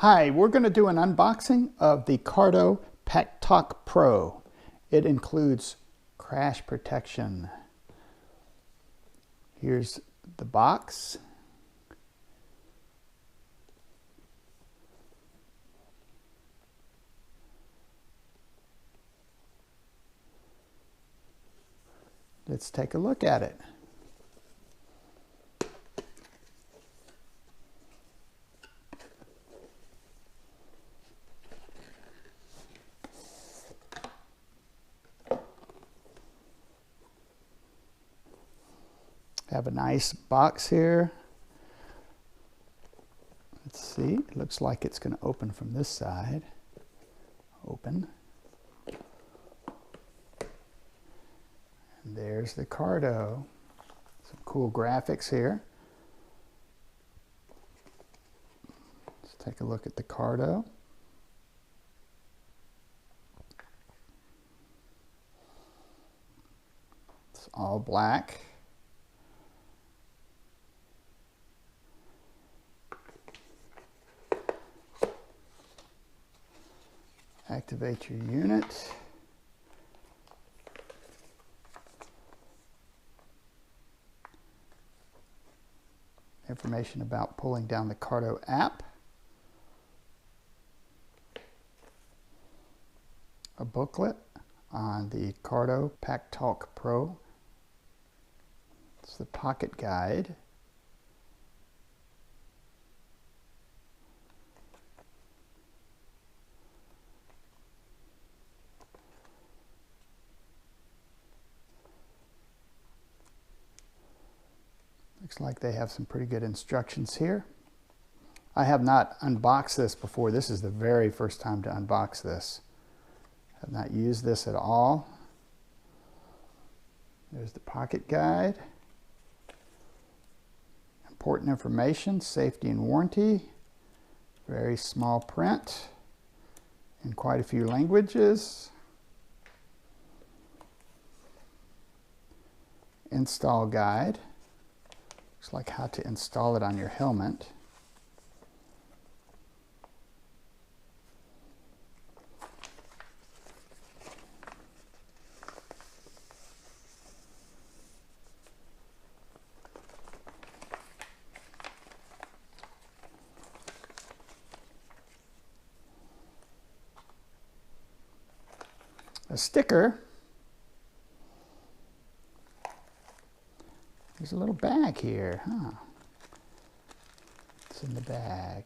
Hi, we're going to do an unboxing of the Cardo Packtalk Pro. It includes crash protection. Here's the box. Let's take a look at it. Have a nice box here. Let's see, it looks like it's going to open from this side. Open. And there's the Cardo. Some cool graphics here. Let's take a look at the Cardo. It's all black. Activate your unit. Information about pulling down the Cardo app. A booklet on the Cardo Packtalk Pro. It's the pocket guide. Looks like they have some pretty good instructions here. I have not unboxed this before. This is the very first time to unbox this. Have not used this at all. There's the pocket guide. Important information, safety and warranty. Very small print in quite a few languages. Install guide. Looks like how to install it on your helmet. A sticker. There's a little bag here, huh? What's in the bag?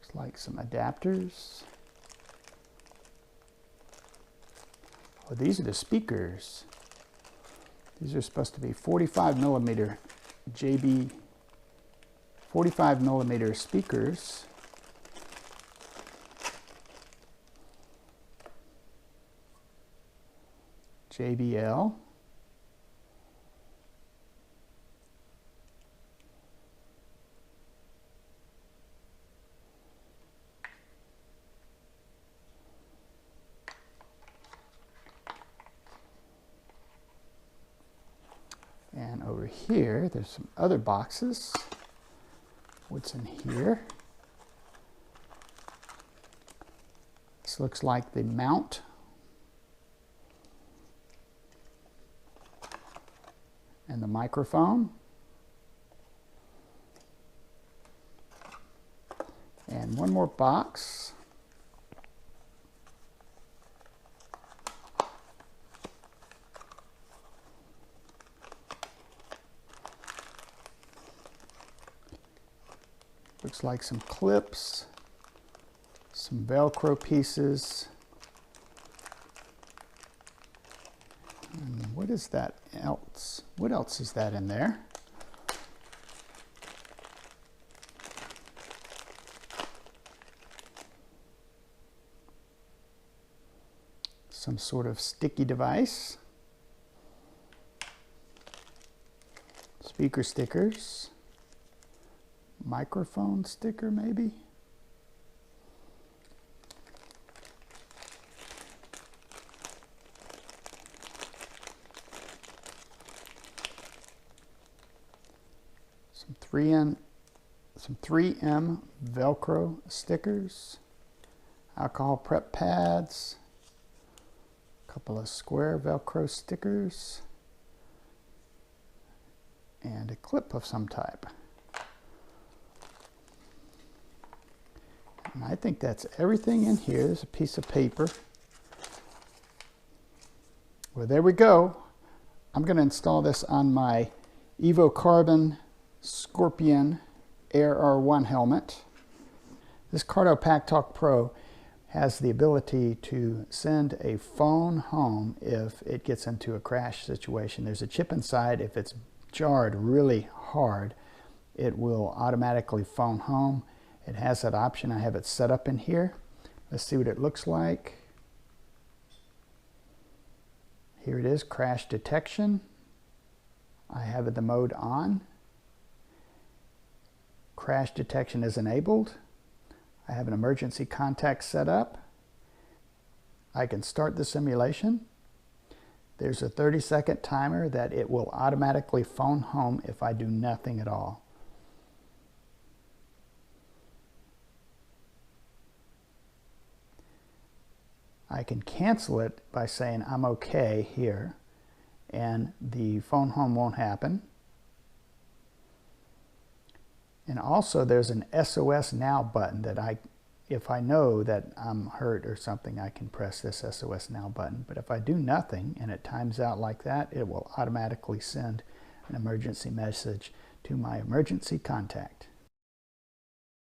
Looks like some adapters. Oh, these are the speakers. These are supposed to be 45 millimeter JB 45 millimeter speakers. JBL. And over here, there's some other boxes. What's in here? This looks like the mount. And the microphone. And one more box. Looks like some clips, some Velcro pieces. And what is that else? What else is that in there? Some sort of sticky device. Speaker stickers. Microphone sticker, maybe. some 3M Velcro stickers, alcohol prep pads, a couple of square Velcro stickers, and a clip of some type. And I think that's everything in here. There's a piece of paper. Well, there we go. I'm going to install this on my Evo Carbon Scorpion Air R1 helmet. This Cardo Packtalk Pro has the ability to send a phone home if it gets into a crash situation. There's a chip inside. If it's jarred really hard, it will automatically phone home. It has that option. I have it set up in here. Let's see what it looks like. Here it is, crash detection. I have the mode on. Crash detection is enabled. I have an emergency contact set up. I can start the simulation. There's a 30-second timer that it will automatically phone home if I do nothing at all. I can cancel it by saying I'm okay here, and the phone home won't happen. And also there's an SOS Now button that if I know that I'm hurt or something, I can press this SOS Now button. But if I do nothing and it times out like that, it will automatically send an emergency message to my emergency contact.